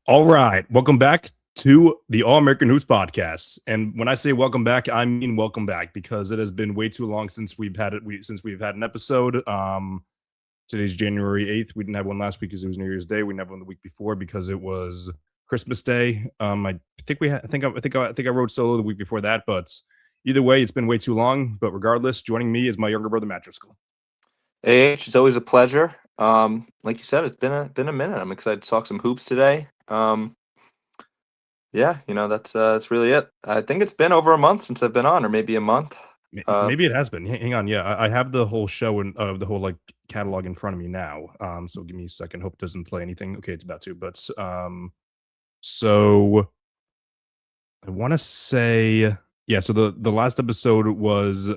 All right, welcome back to the All American Hoops podcast. And when I say welcome back, I mean welcome back because it has been way too long since we've had it. Since we've had an episode. Today's January 8th. We didn't have one last week because it was New Year's Day. We didn't have one the week before because it was Christmas Day. I think we had, I think I wrote solo the week before that, but either way, it's been way too long. But regardless, joining me is my younger brother Matt Driscoll. It's always a pleasure. Like you said, it's been a minute. I'm excited to talk some hoops today. Yeah, that's really it. I think it's been over a month since I've been on, or maybe a month. Maybe it has been. Hang on, yeah, I have the whole show and the whole like catalog in front of me now. So give me a second. Hope it doesn't play anything. Okay, it's about to, but so I want to say yeah. So the last episode was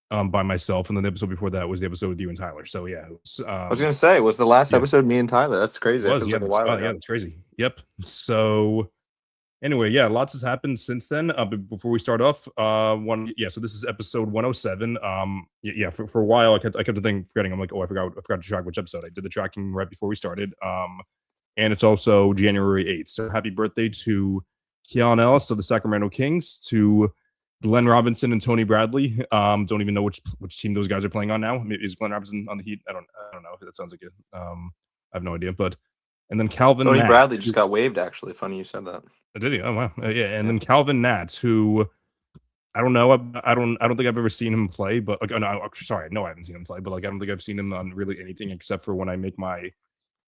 by myself, and then the episode before that was the episode with you and Tyler. So yeah, it was, I was gonna say, was the last episode me and Tyler? That's crazy. it was, yeah, yeah, that's crazy. Yep. So anyway, yeah, lots has happened since then. But before we start off, so this is episode 107. For a while I kept forgetting. I'm like, I forgot to track which episode. I did the tracking right before we started. And it's also January 8th. So happy birthday to Keon Ellis of the Sacramento Kings, to Glenn Robinson and Tony Bradley. Don't even know which team those guys are playing on now. Is Glenn Robinson on the Heat? I don't know. That sounds like it. I have no idea. But and then Calvin Tony Nat, Bradley just got waived. Actually, funny you said that. Did he? Oh wow. Yeah. And then Calvin Nats, who I don't know. I don't think I've ever seen him play. But no, I haven't seen him play. But like I don't think I've seen him on really anything except for when I make my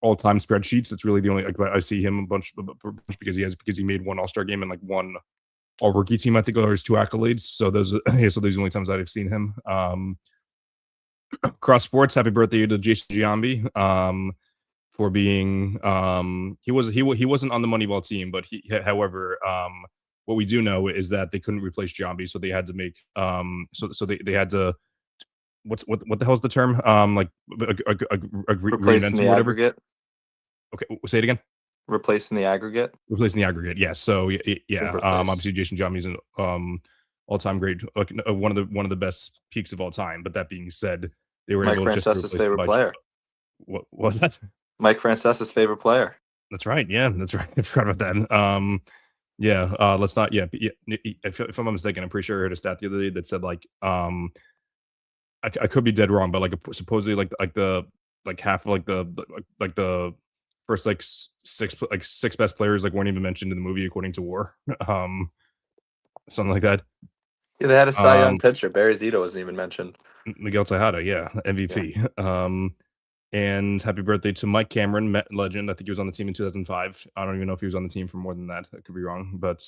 all-time spreadsheets. That's really the only I see him a bunch because he made one All-Star game and like one All-Rookie team. I think are his two accolades. So those are the only times that I've seen him. Cross sports, happy birthday to Jason Giambi. For being he wasn't on the Moneyball team, but however what we do know is that they couldn't replace Giambi, so they had to make so they had to what the hell's the term like replacing the aggregate. Okay, say it again. Replacing the aggregate. Yeah. So yeah. Obviously Jason Giambi's an all-time great, one of the best peaks of all time. But that being said, they were Mike Francesa's favorite player. What was that? Mike Francesa's favorite player. That's right. Yeah, that's right. I forgot about that. Let's not. Yeah, if I'm not mistaken, I'm pretty sure I heard a stat the other day that said like, I could be dead wrong, but like supposedly like half of the first six best players like weren't even mentioned in the movie according to WAR. Something like that. Yeah, they had a Cy Young pitcher. Barry Zito wasn't even mentioned. Miguel Tejada, yeah, MVP. Yeah. And happy birthday to Mike Cameron, Met legend. I think he was on the team in 2005. I don't even know if he was on the team for more than that. I could be wrong. But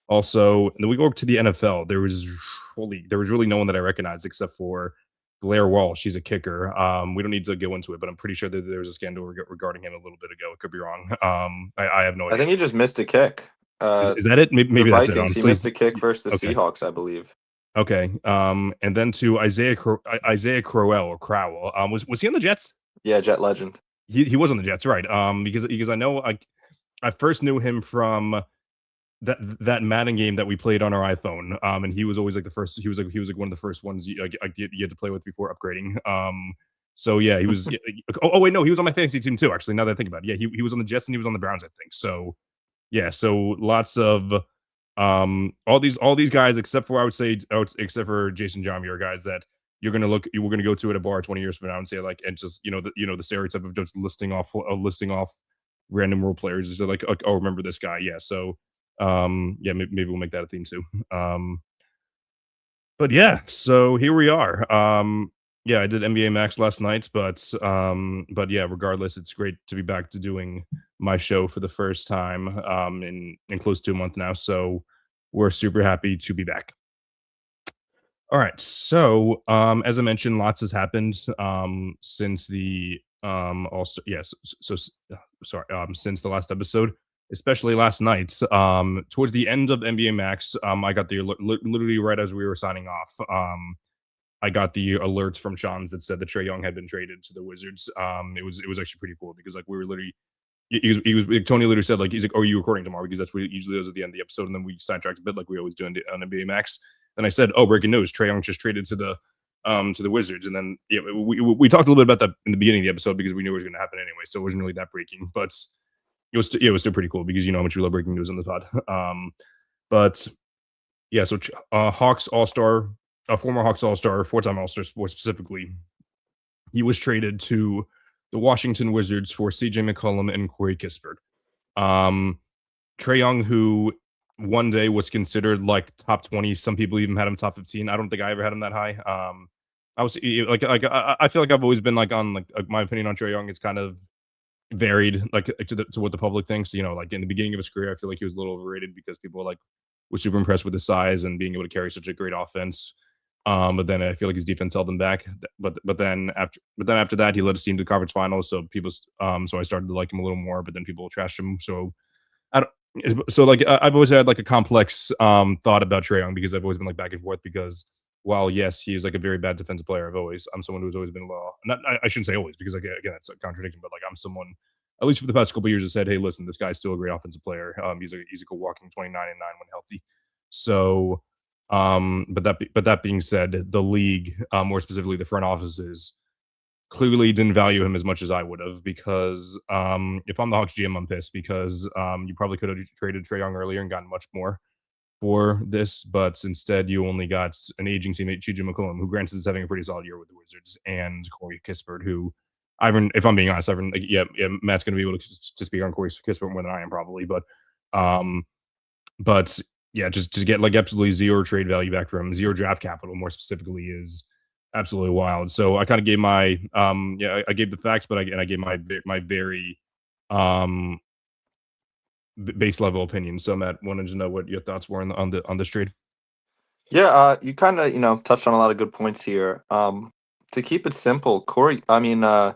also, and then we go to the NFL. There was really no one that I recognized except for Blair Walsh. She's a kicker. We don't need to go into it, but I'm pretty sure that there was a scandal regarding him a little bit ago. I could be wrong. I have no idea. I think he just missed a kick. Is that it? Maybe that's it. Honestly. He missed a kick versus the Seahawks, I believe. Okay. And then to Isaiah Crowell or Crowell. Was he on the Jets? Yeah, Jet legend. He was on the Jets, right? Because I know I first knew him from that Madden game that we played on our iPhone. And he was always like the first. He was like one of the first ones you had to play with before upgrading. So yeah, he was. Oh wait, no, he was on my fantasy team too. Actually, now that I think about it, yeah, he was on the Jets and he was on the Browns, I think. So yeah, so lots of all these guys except for except for Jason Giambi are guys that we're gonna go to at a bar 20 years from now and say like, and just the stereotype of just listing off random role players is like, oh, remember this guy. Yeah, so maybe we'll make that a theme too. But yeah, so here we are. Yeah, I did NBA Max last night, but yeah, regardless, it's great to be back to doing my show for the first time in close to a month now. So we're super happy to be back. All right, so as I mentioned, lots has happened since the since the last episode, especially last night. Towards the end of NBA Max, I got the alert literally right as we were signing off. I got the alerts from Shams that said that Trae Young had been traded to the Wizards. It was actually pretty cool because like we were literally, Tony literally said like, he's like, "Oh, are you recording tomorrow?" Because that's what it usually does at the end of the episode, and then we sidetracked a bit like we always do on NBA Max. Then I said, "Oh, breaking news: Trae Young just traded to the Wizards." And then we talked a little bit about that in the beginning of the episode because we knew it was going to happen anyway, so it wasn't really that breaking. But it was still pretty cool because you know how much we love breaking news on the pod. But yeah, so Hawks All Star, a former Hawks All Star, 4-time All Star, more specifically, he was traded to the Washington Wizards for C.J. McCollum and Corey Kispert. Um, Trae Young, who one day was considered like top 20, some people even had him top 15. I don't think I ever had him that high. I was I feel like I've always been like on like my opinion on Trae Young is kind of varied like to what the public thinks. You know, like in the beginning of his career, I feel like he was a little overrated because people like were super impressed with his size and being able to carry such a great offense. But then I feel like his defense held him back. But then after that, he led his team to the conference finals. So so I started to like him a little more. But then people trashed him. So I don't, so like I've always had like a complex thought about Trae Young because I've always been like back and forth because while yes he is like a very bad defensive player, I'm someone who's always been well, not I shouldn't say always because again that's a contradiction, but like I'm someone at least for the past couple of years has said, hey, listen, this guy's still a great offensive player. He's a walking 29 and 9 when healthy. So but that being said, the league, more specifically the front offices, clearly didn't value him as much as I would have because if I'm the Hawks GM, I'm pissed because you probably could have traded Trae Young earlier and gotten much more for this, but instead you only got an aging teammate, CJ McCollum, who granted is having a pretty solid year with the Wizards, and Corey Kispert, who Ivan, if I'm being honest, Ivan, like, yeah, Matt's going to be able to speak on Corey Kispert more than I am probably, um, but yeah, just to get like absolutely zero trade value back from him, zero draft capital, more specifically, is absolutely wild. So I kind of gave my I gave the facts, but I gave my very um base level opinion. So Matt, wanted to know what your thoughts were on this trade. Yeah, you kind of touched on a lot of good points here. To keep it simple, the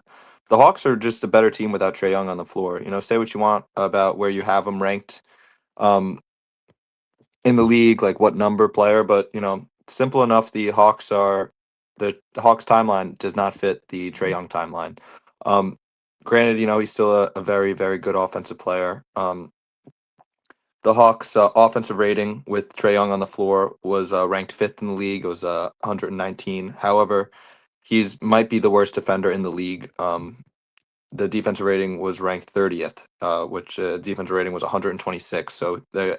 Hawks are just a better team without Trae Young on the floor. Say what you want about where you have him ranked um, in the league, like what number player, but simple enough. The Hawks timeline does not fit the Trae Young timeline. Um, Granted, he's still a very very good offensive player. The Hawks' offensive rating with Trae Young on the floor was ranked fifth in the league. It was 119. However, he's might be the worst defender in the league. The defensive rating was ranked 30th, which defensive rating was 126. So they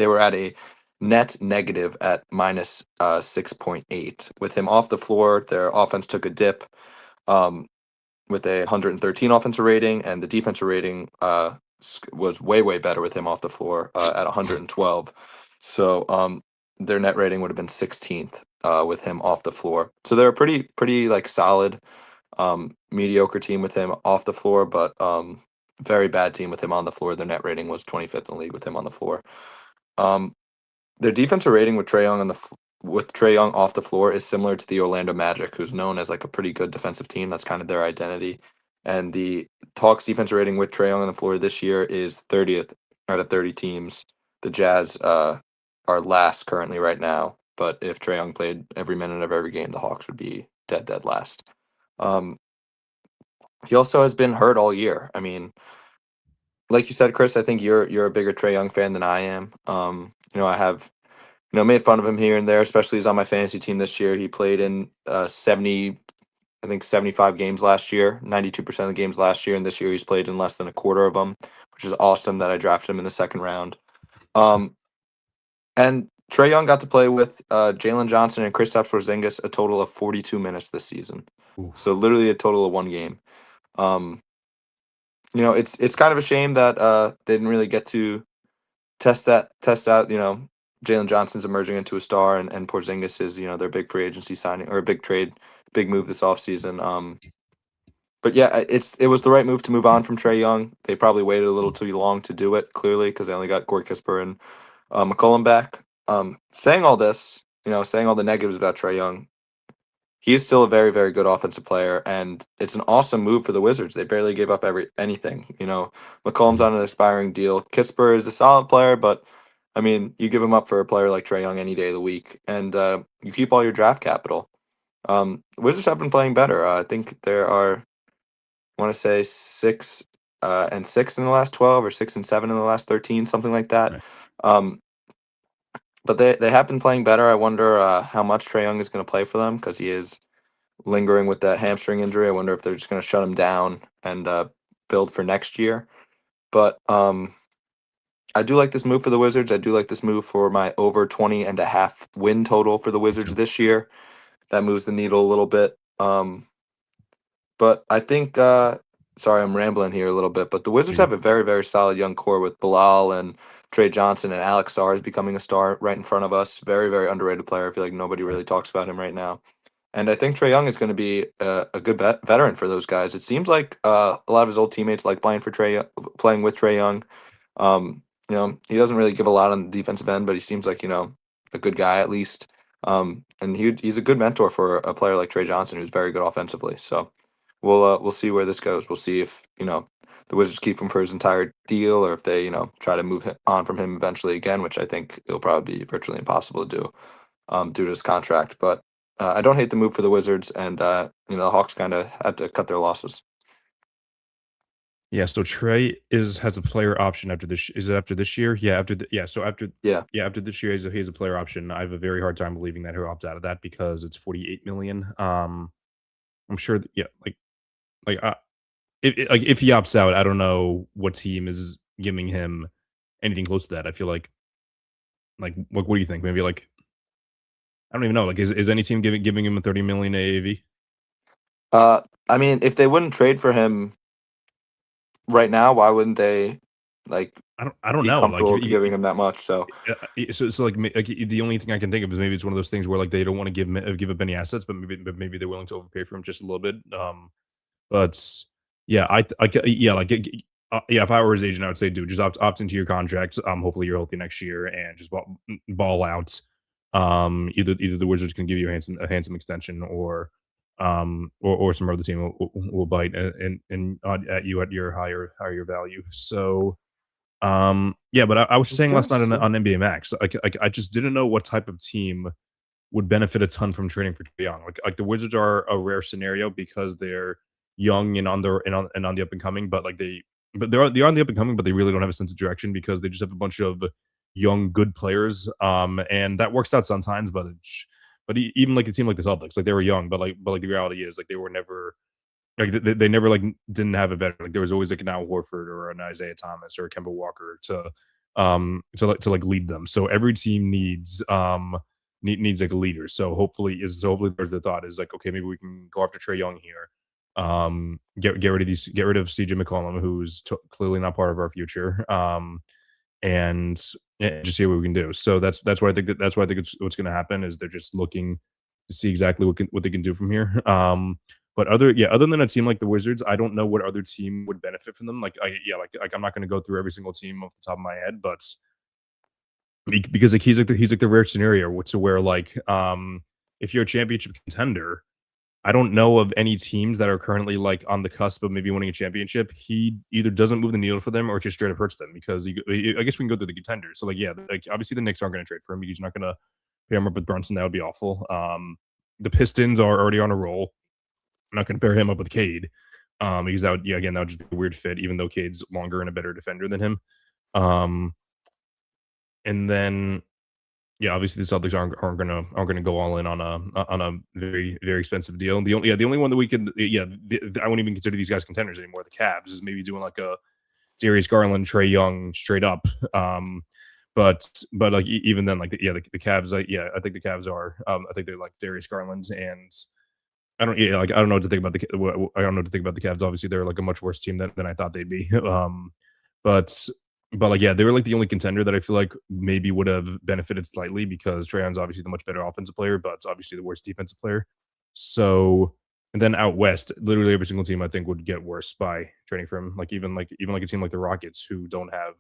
were at a net negative at minus 6.8. With him off the floor, their offense took a dip. With a 113 offensive rating, and the defensive rating was way way better with him off the floor at 112. So their net rating would have been 16th with him off the floor. So they're a pretty like solid mediocre team with him off the floor, but very bad team with him on the floor. Their net rating was 25th in the league with him on the floor. Um, their defensive rating with Trae Young with Trae Young off the floor is similar to the Orlando Magic, who's known as like a pretty good defensive team. That's kind of their identity. And the Hawks defensive rating with Trae Young on the floor this year is 30th out of 30 teams. The Jazz are last currently right now, but if Trae Young played every minute of every game, the Hawks would be dead last. Um, he also has been hurt all year. I mean, like you said, Chris, I think you're a bigger Trae Young fan than I am. I have made fun of him here and there, especially he's on my fantasy team this year. He played in 70, I think 75 games last year, 92% of the games last year, and this year he's played in less than a quarter of them, which is awesome that I drafted him in the second round. And Trae Young got to play with Jalen Johnson and Kristaps Porzingis a total of 42 minutes this season. Oof. So literally a total of one game. It's kind of a shame that they didn't really get to test out, Jalen Johnson's emerging into a star, and Porzingis is, their big free agency signing or a big trade, big move this offseason. But yeah, it was the right move to move on from Trae Young. They probably waited a little too long to do it, clearly, because they only got Corey Kispert and McCollum back. Saying all this, saying all the negatives about Trae Young, he is still a very, very good offensive player, and it's an awesome move for the Wizards. They barely gave up anything. McCollum's on an expiring deal. Kispert is a solid player, but I mean, you give him up for a player like Trae Young any day of the week, and you keep all your draft capital. The Wizards have been playing better. I think there are, I want to say 6-6 in the last 12, or 6-7 in the last 13, something like that. Right. Um, but they have been playing better. I wonder how much Trae Young is going to play for them because he is lingering with that hamstring injury. I wonder if they're just going to shut him down and build for next year. But I do like this move for the Wizards. I do like this move for my over 20.5 win total for the Me Wizards too. this year. That moves the needle a little bit. But I think, sorry, I'm rambling here a little bit, but the Wizards You're have good. a very, very solid young core with Bilal and Trey Johnson, and Alex Sarr is becoming a star right in front of us. Very, very underrated player. I feel like nobody Right. really talks about him right now. And I think Trae Young is going to be a good veteran for those guys. It seems like a lot of his old teammates like playing with Trae Young. He doesn't really give a lot on the defensive end, but he seems like a good guy at least. And he's a good mentor for a player like Trey Johnson, who's very good offensively. So we'll see where this goes. We'll see if the Wizards keep him for his entire deal, or if they try to move on from him eventually again, which I think it'll probably be virtually impossible to do due to his contract. But I don't hate the move for the Wizards, and the Hawks kind of had to cut their losses. Yeah, so Trey has a player option after this. Is it after this year? Yeah, Yeah. after this year, he has a player option. I have a very hard time believing that he'll opt out of that because it's 48 million. I'm sure that, yeah, like if he opts out, I don't know what team is giving him anything close to that. I feel like what do you think? Maybe like I don't even know. Like is any team giving him a 30 million AAV? I mean, if they wouldn't trade for him right now, why wouldn't they like I don't be know. Like comfortable giving him that much? So so like, the only thing I can think of is maybe it's one of those things where like they don't want to give up any assets, but maybe they're willing to overpay for him just a little bit. But yeah, yeah, yeah. If I were his agent, I would say, dude, just opt into your contract. Hopefully you're healthy next year and just ball out. Either the Wizards can give you a handsome extension, or some other team will bite at you at your higher value. So yeah, but I was I just was saying gonna last night on, say, on NBA Max, I just didn't know what type of team would benefit a ton from trading for Trae Young. Like the Wizards are a rare scenario because they're young and on the up and coming, but they are on the up and coming, but they really don't have a sense of direction because they just have a bunch of young good players. And that works out sometimes, even like a team like the Celtics, like they were young, but the reality is like they were never like they never like didn't have a veteran. Like there was always like an Al Horford or an Isaiah Thomas or a Kemba Walker to lead them. So every team needs like a leader. So hopefully there's the thought is like, okay, maybe we can go after Trae Young here. Get rid of CJ McCollum, who's clearly not part of our future. And just see what we can do. So that's why I think it's what's going to happen is they're just looking to see exactly what they can do from here. But other than a team like the Wizards, I don't know what other team would benefit from them. Like I'm not going to go through every single team off the top of my head, but because like he's like the rare scenario to where if you're a championship contender, I don't know of any teams that are currently like on the cusp of maybe winning a championship. He either doesn't move the needle for them or just straight up hurts them because I guess we can go through the contenders. So like yeah, like obviously the Knicks aren't going to trade for him because you're not going to pair him up with Brunson. That would be awful. The Pistons are already on a roll. I'm not going to pair him up with Cade because that would just be a weird fit. Even though Cade's longer and a better defender than him. Um, and then yeah, obviously the Celtics aren't gonna go all in on a very very expensive deal. The only one that we could I wouldn't even consider these guys contenders anymore. The Cavs is maybe doing like a Darius Garland, Trae Young straight up. But like even then, the Cavs, I think the Cavs are. I think they're like Darius Garland, and I don't know what to think about I don't know what to think about the Cavs. Obviously, they're like a much worse team than I thought they'd be. But like yeah, they were like the only contender that I feel like maybe would have benefited slightly because Trae Young's obviously the much better offensive player, but it's obviously the worst defensive player. So and then out west, literally every single team I think would get worse by trading for him. Like even a team like the Rockets who don't have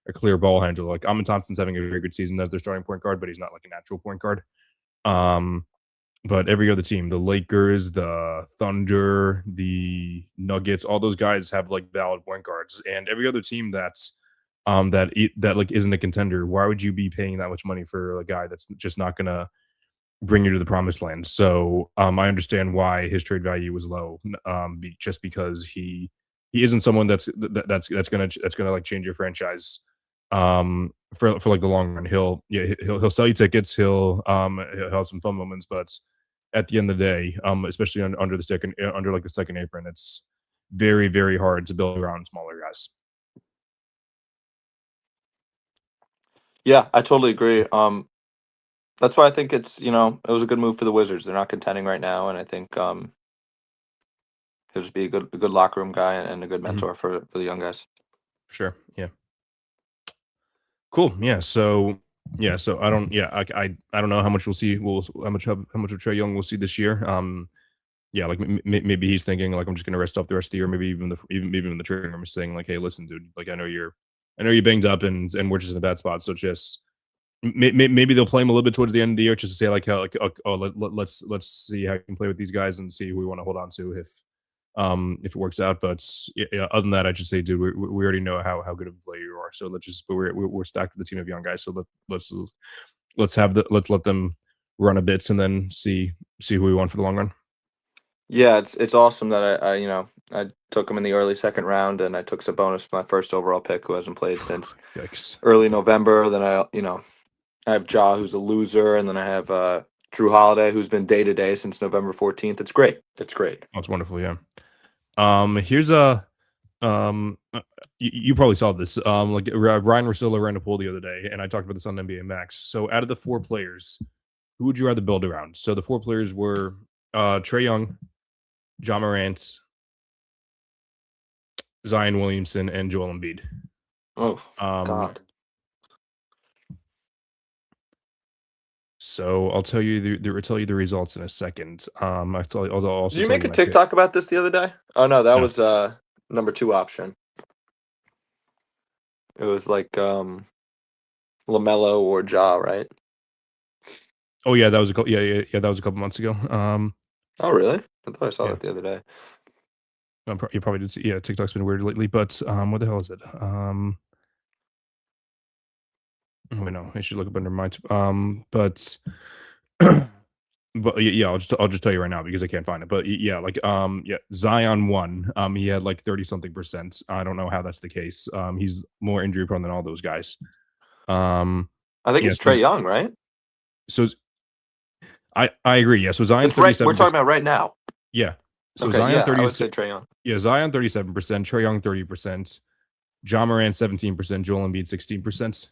a clear ball handler. Like Amon Thompson's having a very good season as their starting point guard, but he's not like a natural point guard. Um, but every other team, the Lakers, the Thunder, the Nuggets, all those guys have like valid point guards, and every other team that like isn't a contender. Why would you be paying that much money for a guy that's just not gonna bring you to the promised land? So I understand why his trade value was low, just because he isn't someone that's gonna like change your franchise for like the long run. He'll sell you tickets. He'll have some fun moments, but at the end of the day, especially under like the second apron, it's very very hard to build around smaller guys. Yeah, I totally agree. That's why I think it's it was a good move for the Wizards. They're not contending right now, and I think he'll just be a good locker room guy and a good Mhm. mentor for the young guys. Sure. Yeah. Cool. Yeah. So I don't. Yeah. I don't know how much we'll see. How much of Trae Young we'll see this year. Yeah. Like maybe he's thinking like I'm just gonna rest up the rest of the year. Maybe even the training room is saying like, hey, listen, dude. Like I know you're banged up and we're just in a bad spot. So just maybe they'll play him a little bit towards the end of the year just to say like how like let's see how you can play with these guys and see who we want to hold on to if it works out. But yeah, other than that, I just say, dude, we already know how good of a player you are. So let's just, but we're stacked with a team of young guys. So let's let them run a bits and then see who we want for the long run. Yeah, it's awesome that I took him in the early second round, and I took Sabonis, my first overall pick, who hasn't played since Yikes! early November. Then I have Ja, who's a loser, and then I have Drew Holiday, who's been day to day since November 14th. It's great. It's great. Oh, it's wonderful. Yeah. Here's a you probably saw this. Like Ryan Russillo ran a poll the other day, and I talked about this on NBA Max. So out of the four players, who would you rather build around? So the four players were Trae Young, John Morant, Zion Williamson, and Joel Embiid. Oh Um, God! so I'll tell you the results in a second. I'll Did also you tell make you a my pick. TikTok about this the other day? Oh no, that No. was number two option. It was like Lamelo or Ja, right? Oh yeah, that was yeah, that was a couple months ago. Oh really? I thought I saw Yeah, that the other day. you probably did see. Yeah, TikTok's been weird lately, but what the hell is it? Oh, no, I should look up under my but but yeah, I'll just tell you right now because I can't find it. But yeah, like yeah, Zion won. He had like 30 something percent. I don't know how that's the case. He's more injury prone than all those guys. Um, I think yeah, it's Trae Young, right? so I agree. Yeah, so Zion It's right. We're talking 37%. about right now. Yeah, so Okay, Zion yeah, I 30. would say Trae Young. Yeah, Zion 37%, Trae Young 30%, John Moran 17%, Joel Embiid 16%.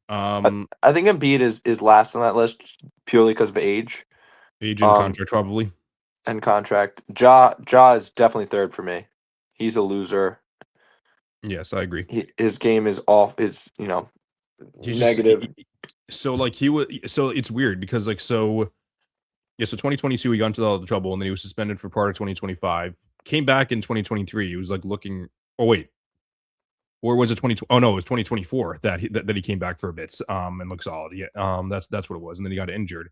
I, Um, I think Embiid is last on that list purely because of age, age and um, contract probably. and contract. Ja is definitely third for me. He's a loser. Yes, I agree. His game is off. Is He's just negative. so like he was so it's weird because like so yeah, so 2022 he got into all the trouble and then he was suspended for part of 2025. Came back in 2023. He was like looking. Oh wait, or was it 2020? Oh no, it was 2024 that he came back for a bit and looked solid. Yeah, that's what it was. And then he got injured.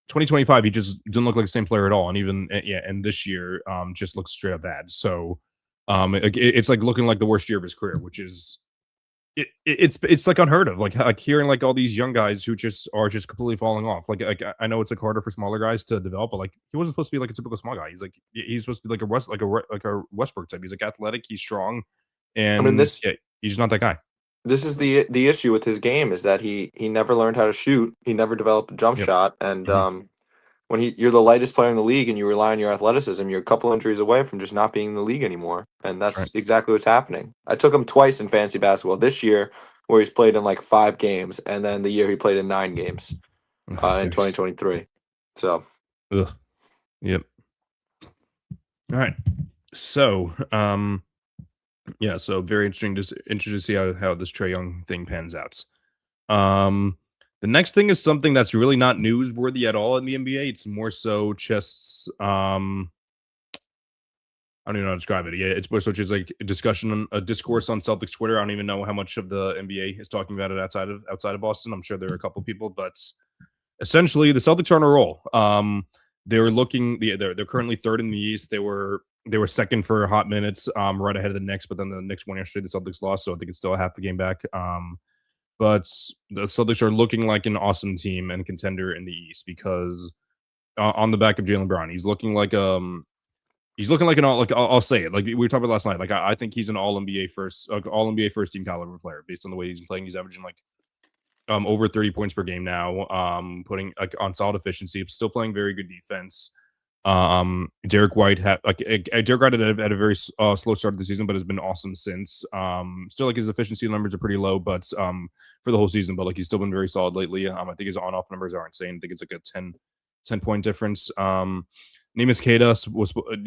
2025 he just didn't look like the same player at all. And even yeah, and this year just looks straight up bad. So it's like looking like the worst year of his career, which is it's like unheard of. Like hearing like all these young guys who just are just completely falling off. Like I know it's like harder for smaller guys to develop, but like he wasn't supposed to be like a typical small guy. He's supposed to be like a Westbrook type. He's like athletic, he's strong, I mean, and this yeah, he's not that guy. this is the issue with his game is that he never learned how to shoot. He never developed a jump Yep. shot, and Mhm. when you're the lightest player in the league and you rely on your athleticism, you're a couple injuries away from just not being in the league anymore. And That's that's right. exactly what's happening. I took him twice in fantasy basketball this year, where he's played in like 5 games, and then the year he played in 9 games in Yikes. 2023. So Ugh. Yep. All right. So yeah, so very interesting to see how this Trae Young thing pans out. Um, the next thing is something that's really not newsworthy at all in the NBA. It's more so just I don't even know how to describe it. Yeah, it's more so just like a discussion on a discourse on Celtics Twitter. I don't even know how much of the NBA is talking about it outside of Boston. I'm sure there are a couple people, but essentially the Celtics are on a roll. They're currently third in the East. They were second for hot minutes, right ahead of the Knicks, but then the Knicks won yesterday. The Celtics lost, so I think it's still a half a game back. But the Celtics are looking like an awesome team and contender in the East because on the back of Jalen Brown, he's looking like an all like I'll say it like we were talking about last night. Like I think he's an all NBA first team caliber player based on the way he's playing. He's averaging like over 30 points per game now, putting like on solid efficiency, still playing very good defense. Derek White had Derek White had a very slow start of the season, but has been awesome since. Still like his efficiency numbers are pretty low, but for the whole season, but like he's still been very solid lately. I think his on-off numbers are insane. I think it's like a 10 point difference. Neemias Queta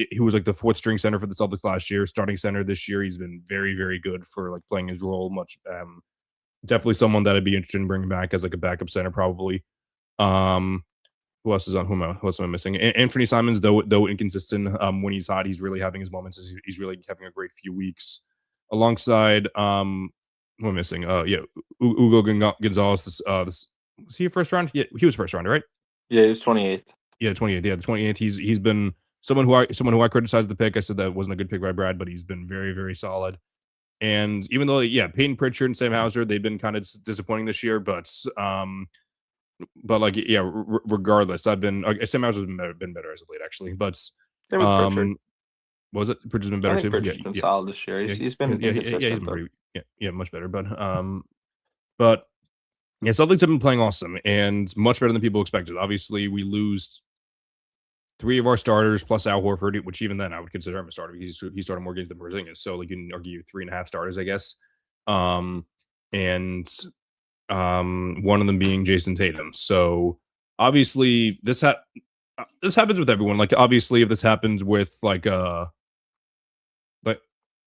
he was like the fourth string center for the Celtics last year, starting center this year. He's been very, very good for like playing his role much. Definitely someone that I'd be interested in bringing back as like a backup center, probably. Who else is on? Who else am I missing? Anthony Simons, though inconsistent, when he's hot, he's really having his moments. He's really having a great few weeks. Alongside, who am I missing? Ugo Gonzalez. Was he a first round? Yeah, he was first round, right? Yeah, he was 28th. Yeah, 28th. Yeah, the 28th. He's been someone who I criticized the pick. I said that wasn't a good pick by Brad, but he's been very, very solid. And even though, Peyton Pritchard and Sam Hauser, they've been kind of disappointing this year, but like, regardless, I've been Sam Hauser's been better as of late, actually. But Same with Pritchard. what was it? Pritchard's been better I think too. Pritchard's been solid this year. He's been inconsistent. He's been much better. But Celtics have been playing awesome and much better than people expected. Obviously, we lose 3 of our starters plus Al Horford, which even then I would consider him a starter because he started more games than Porzingis. So like you can argue 3.5 starters, I guess. And one of them being Jason Tatum. So obviously this happens with everyone. Like obviously if this happens with it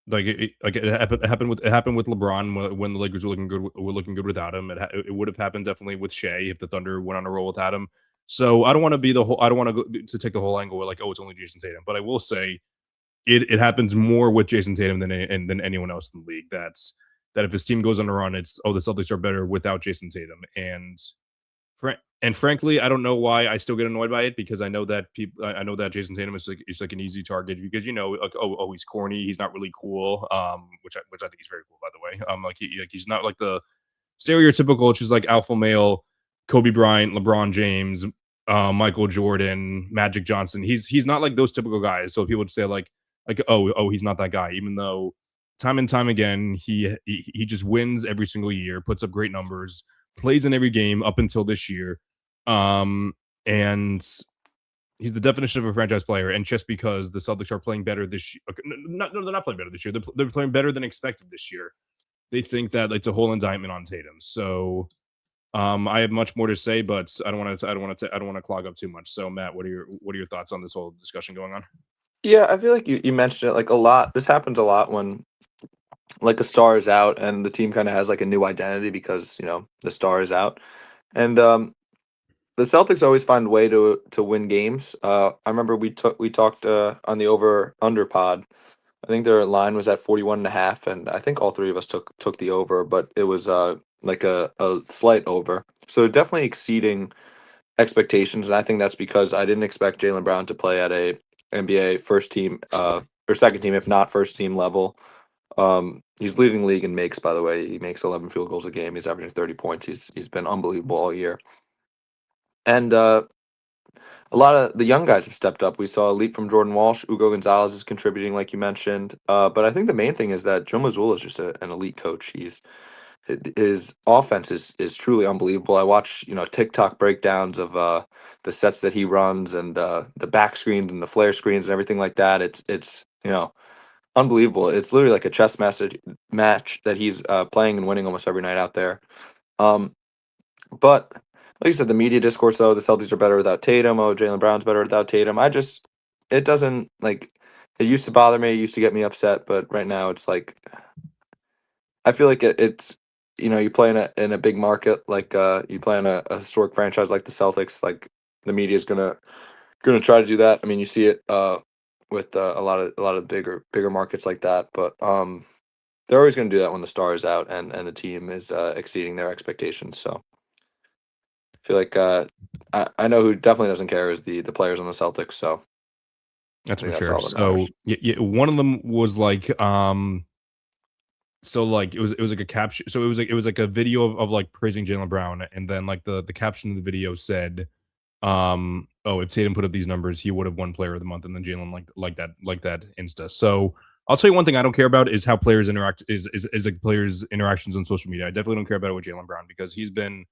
happened with LeBron when the Lakers were looking good without him. It would have happened definitely with Shea if the Thunder went on a roll without him. So I don't want to take the whole angle where like, oh, it's only Jason Tatum. But I will say it happens more with Jason Tatum than anyone else in the league. That if his team goes on a run, it's the Celtics are better without Jason Tatum. And frankly, I don't know why I still get annoyed by it because I know that Jason Tatum is like an easy target because like he's corny, he's not really cool, which I think he's very cool, by the way. He's not like the stereotypical, which is like alpha male, Kobe Bryant, LeBron James, Michael Jordan, Magic Johnson. He's not like those typical guys. So people would say like he's not that guy, even though time and time again he just wins every single year, puts up great numbers, plays in every game up until this year. And he's the definition of a franchise player. And just because the Celtics are playing better this year, no, they're not playing better this year. They're playing better than expected this year. They think that it's a whole indictment on Tatum. So I have much more to say, but I don't want to clog up too much. So Matt, what are your thoughts on this whole discussion going on? Yeah, I feel like you mentioned it like a lot. This happens a lot when like a star is out and the team kind of has like a new identity because the star is out. And the Celtics always find a way to win games. I remember we talked on the over under pod. I think their line was at 41.5, and I think all three of us took the over, but it was like a slight over. So definitely exceeding expectations, and I think that's because I didn't expect Jaylen Brown to play at a NBA first team or second team, if not first team level. He's leading the league in makes, by the way. He makes 11 field goals a game. He's averaging 30 points. He's been unbelievable all year. And a lot of the young guys have stepped up. We saw a leap from Jordan Walsh. Ugo Gonzalez is contributing, like you mentioned. But I think the main thing is that Joe Mazzulla is just an elite coach. His offense is truly unbelievable. I watch TikTok breakdowns of the sets that he runs and the back screens and the flare screens and everything like that. It's unbelievable. It's literally like a chess match that he's playing and winning almost every night out there. But like you said, the media discourse, though, the Celtics are better without Tatum. Oh, Jaylen Brown's better without Tatum. It doesn't, like, it used to bother me. It used to get me upset. But right now it's like, I feel like it's, you play in a big market, like you play in a historic franchise like the Celtics, like the media is gonna try to do that. I mean, you see it with a lot of bigger markets like that. But they're always gonna do that when the star is out and the team is exceeding their expectations. So I feel like I know who definitely doesn't care is the players on the Celtics. So that's for sure. So one of them was like so like it was like a caption. So it was like a video of like praising Jaylen Brown, and then like the caption of the video said, if Tatum put up these numbers, he would have won Player of the Month, and then Jaylen like that Insta. So I'll tell you one thing I don't care about is how players interact is like players' interactions on social media. I definitely don't care about it with Jaylen Brown because he's been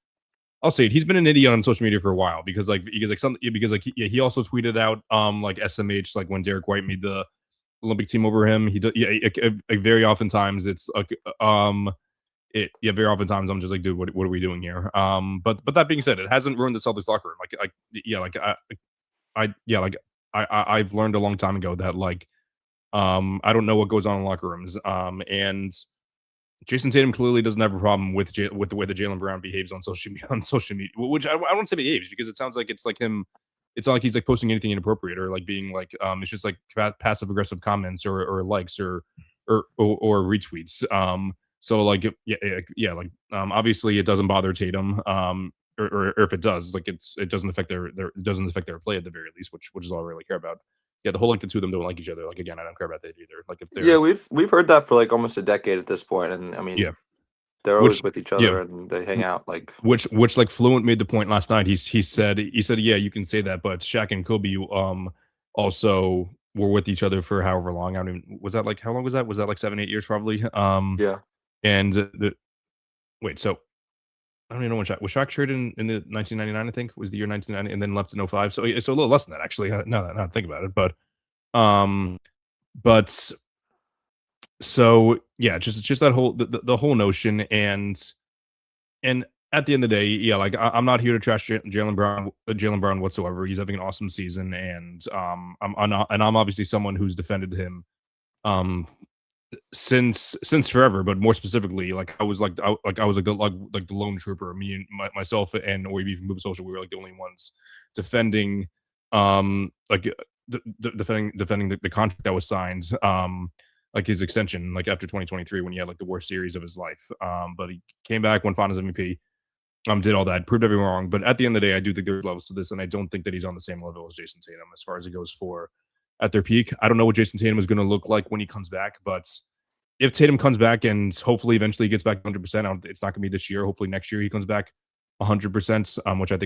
I'll say it. He's been an idiot on social media for a while because he also tweeted out like SMH like when Derek White made the Olympic team over him. He very oftentimes it's like very oftentimes I'm just like, dude, what are we doing here? But that being said, it hasn't ruined the Celtics locker room. I've learned a long time ago that like I don't know what goes on in locker rooms. And Jason Tatum clearly doesn't have a problem with the way that Jaylen Brown behaves on social media, which I won't say behaves because it sounds like it's like him. It's not like he's like posting anything inappropriate or like being like it's just like passive aggressive comments or likes or retweets. So like obviously it doesn't bother Tatum. Or if it does, like it doesn't affect their play at the very least, which is all I really care about. Yeah, the whole like the two of them don't like each other. Like again, I don't care about that either. Like if they're Yeah, we've heard that for like almost a decade at this point, and I mean, yeah, they're always with each yeah, other and they hang out. Like which like Fluent made the point last night. He said yeah, you can say that, but Shaq and Kobe also were with each other for however long. I mean, was that like how long was that? Was that like 7-8 years probably? yeah, And so I don't even know when Shaq traded in the 1999. I think was the year 1990, and then left in 05. So it's a little less than that actually. Now that I think about it, but so yeah, just that whole the whole notion and at the end of the day, yeah, like I'm not here to trash Jaylen Brown whatsoever. He's having an awesome season, and I'm obviously someone who's defended him since forever, but more specifically, like I was like the lone trooper. Me and myself and or even Move Social, we were like the only ones defending defending the contract that was signed, like his extension, like after 2023 when he had like the worst series of his life. But he came back, won Finals MVP, did all that, proved everyone wrong. But at the end of the day, I do think there's levels to this, and I don't think that he's on the same level as Jason Tatum as far as it goes for at their peak. I don't know what Jason Tatum is going to look like when he comes back, but if Tatum comes back and hopefully eventually he gets back 100%, it's not going to be this year. Hopefully next year he comes back 100%, which I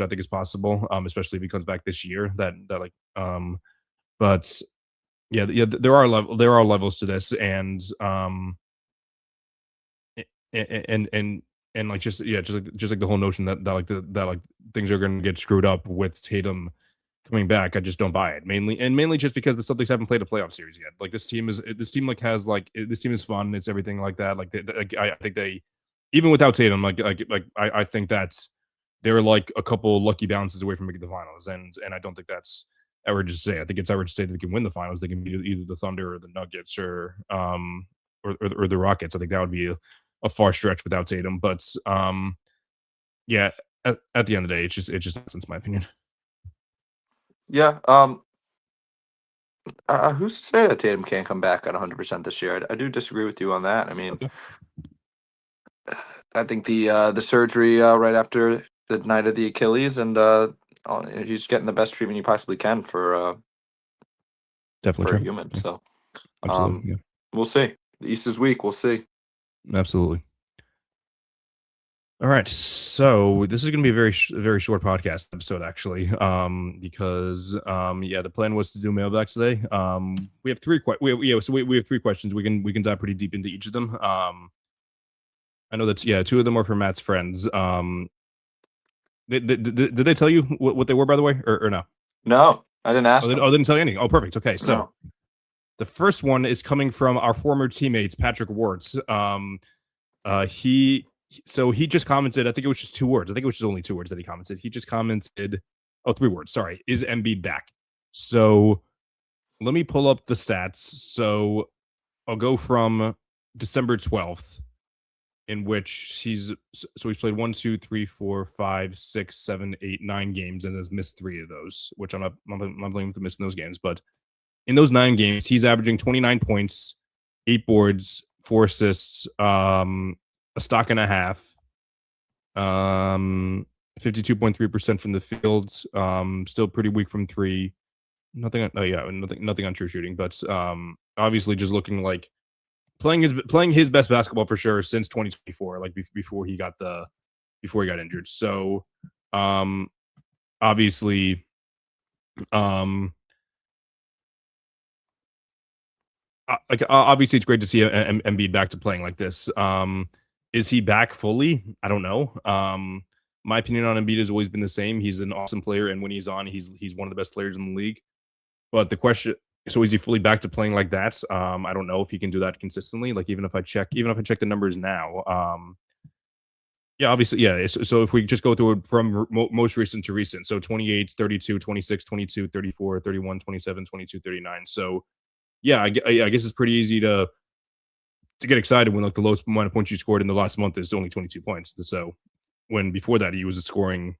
think is possible, especially if he comes back this year. But yeah, there are levels to this, and like just like the whole notion that things are going to get screwed up with Tatum coming back. I just don't buy it. Mainly just because the Celtics haven't played a playoff series yet. Like this team is fun. It's everything like that. I think they, even without Tatum, I think that's they're like a couple lucky bounces away from making the finals, and I don't think that's outrageous to say. I think it's outrageous to say that they can win the finals. They can beat either the Thunder or the Nuggets or the Rockets. I think that would be a far stretch without Tatum. But yeah, at the end of the day, it's just nonsense, in my opinion. yeah. Who's to say that Tatum can't come back at 100% this year? I do disagree with you on that. I mean, Okay. I think the surgery right after the night of the Achilles, and he's getting the best treatment he possibly can for Definitely a true. human. Yeah. So Absolutely. Yeah. we'll see. The East is weak. We'll see. Absolutely. All right, so this is going to be a very short podcast episode, actually, because the plan was to do mailbag today. We have three we have three questions. We can dive pretty deep into each of them. I know that two of them are from Matt's friends. Did they tell you what they were, by the way, or no? No, I didn't ask. They didn't tell you anything. Oh, perfect. Okay, so No. the first one is coming from our former teammates, Patrick Warts. He just commented, I think it was just 2 words. I think it was just only 2 words that he commented. He just commented, 3 words, sorry. Is Embiid back? So let me pull up the stats. So I'll go from December 12th, in which he's played 1, 2, 3, 4, 5, 6, 7, 8, 9 games and has missed 3 of those, which I'm not blaming him for missing those games. But in those 9 games, he's averaging 29 points, 8 boards, 4 assists, a stock and a half, 52.3% from the field, still pretty weak from 3. Nothing on true shooting, but obviously just looking like playing his best basketball for sure since 2024, like before he got injured. So obviously obviously it's great to see Embiid back to playing like this. Is he back fully? I don't know. my opinion on Embiid has always been the same. He's an awesome player, and when he's on, he's one of the best players in the league. But the question, so is he fully back to playing like that? I don't know if he can do that consistently. Like even if I check the numbers now, yeah, obviously, yeah. So if we just go through it from most recent to recent, so 28, 32, 26, 22, 34, 31, 27, 22, 39. So yeah, I guess it's pretty easy to get excited when like the lowest amount of points you scored in the last month is only 22 points. So when before that he was scoring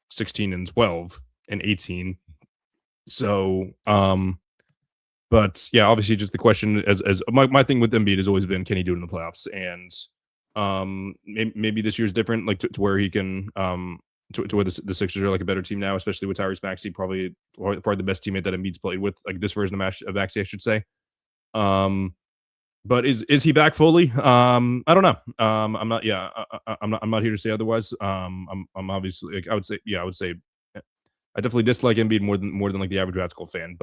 16 and 12 and 18. So but yeah, obviously just the question as my thing with Embiid has always been, can he do it in the playoffs? And maybe this year's different, like to where he can to where the Sixers are like a better team now, especially with Tyrese Maxey, probably the best teammate that Embiid's played with, like this version of Maxey, I should say. But is he back fully? I don't know. I'm not. Yeah, I'm not here to say otherwise. I'm obviously. Like, I would say. Yeah, I would say. I definitely dislike Embiid more than like the average basketball fan.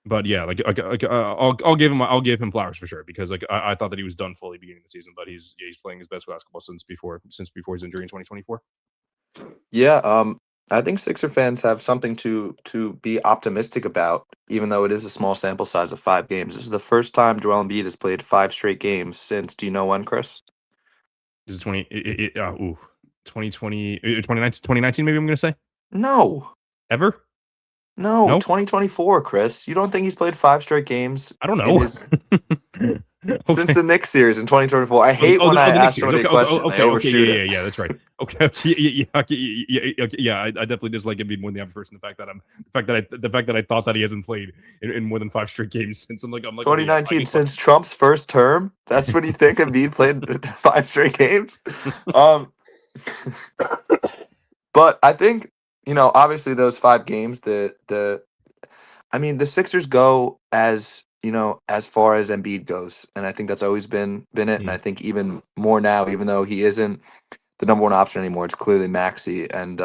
But yeah, I'll give him flowers for sure, because like I thought that he was done fully beginning of the season, but he's playing his best basketball since before his injury in 2024. Yeah, I think Sixer fans have something to be optimistic about, even though it is a small sample size of 5 games. This is the first time Joel Embiid has played 5 straight games since. Do you know when, Chris? Is it 2020 2019 maybe I'm gonna say No, ever. no, No, 2024, Chris. You don't think he's played 5 straight games I don't in know. his since Okay. the Knicks series in 2024? I hate when I The Knicks ask series. somebody a Okay, question and they overshoot it. yeah, that's right. Okay, yeah. I definitely dislike Embiid more than the average person. The fact that I thought that he hasn't played in more than 5 straight games since I'm like, oh yeah, I 2019, guess. since Trump's first term. That's when you think Embiid played 5 straight games. Um, but I think, obviously those 5 games, the Sixers go as far as Embiid goes, and I think that's always been it. And I Mhm. think even more now, even though he isn't the number one option anymore, it's clearly Maxi, and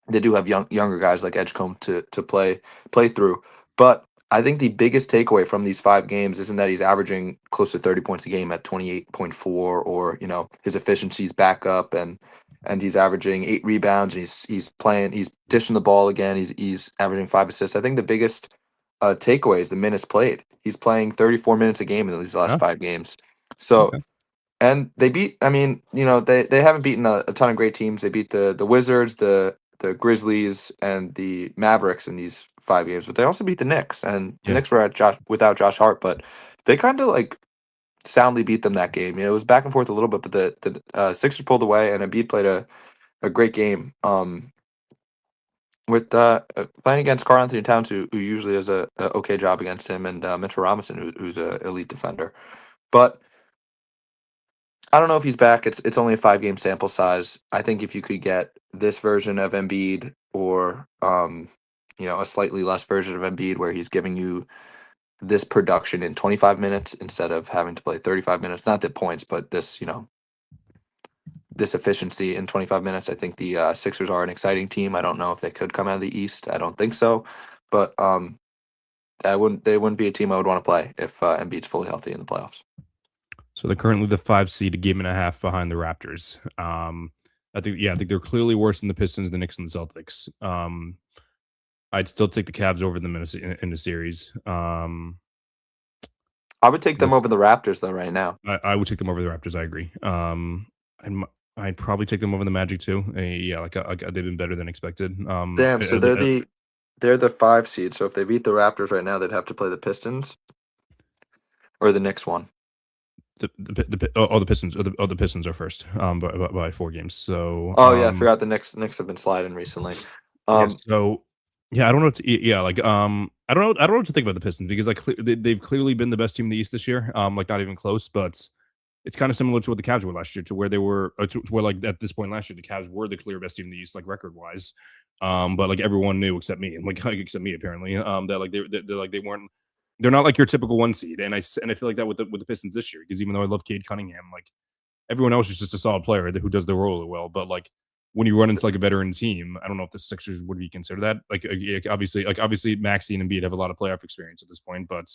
they do have younger guys like Edgecombe to play through. But I think the biggest takeaway from these 5 games isn't that he's averaging close to 30 points a game at 28.4, or his efficiency's back up, and he's averaging 8 rebounds, and he's dishing the ball again. He's averaging 5 assists. I think the biggest takeaway is the minutes played. He's playing 34 minutes a game in these last Huh? 5 games. So, Okay. and they beat. I mean, they haven't beaten a ton of great teams. They beat the Wizards, the Grizzlies, and the Mavericks in these 5 games, but they also beat the Knicks. And the Yeah. Knicks were without Josh Hart, but they kind of like soundly beat them that game. It was back and forth a little bit, but the Sixers pulled away, and Embiid played a great game. With playing against Karl Anthony Towns, who usually does a okay job against him, and Mitchell Robinson, who's an elite defender. But I don't know if he's back. It's only a 5 game sample size. I think if you could get this version of Embiid, or a slightly less version of Embiid where he's giving you this production in 25 minutes instead of having to play 35 minutes, not that points, but this efficiency in 25 minutes, I think the Sixers are an exciting team. I don't know if they could come out of the East. I don't think so, but they wouldn't be a team I would want to play if Embiid's fully healthy in the playoffs. So they're currently the 5 seed, a game and a half behind the Raptors. I think they're clearly worse than the Pistons, the Knicks, and the Celtics. I'd still take the Cavs over them in the series. I would take them That's over the Raptors though right now. I would take them over the Raptors. I agree. I'd probably take them over the Magic too. Yeah, they've been better than expected. Damn, so they're the 5 seed. So if they beat the Raptors right now, they'd have to play the Pistons or the Knicks one. The Pistons. The Pistons are first. By 4 games. So Oh yeah, I forgot the Knicks have been sliding recently. yeah. So yeah, I don't know. Yeah, I don't know. I don't know what to think about the Pistons, because like they've clearly been the best team in the East this year. Like not even close, but it's kind of similar to what the Cavs were last year, to where they were, to where like at this point last year, the Cavs were the clear best team in the East, like record wise. But like everyone knew except me, and like except me apparently. That like they're like they weren't. They're not like your typical 1 seed, and I feel like that with the Pistons this year, because even though I love Cade Cunningham, like everyone else is just a solid player who does their role really well. But like when you run into like a veteran team, I don't know if the Sixers would be considered that. Obviously Maxey and Embiid have a lot of playoff experience at this point, but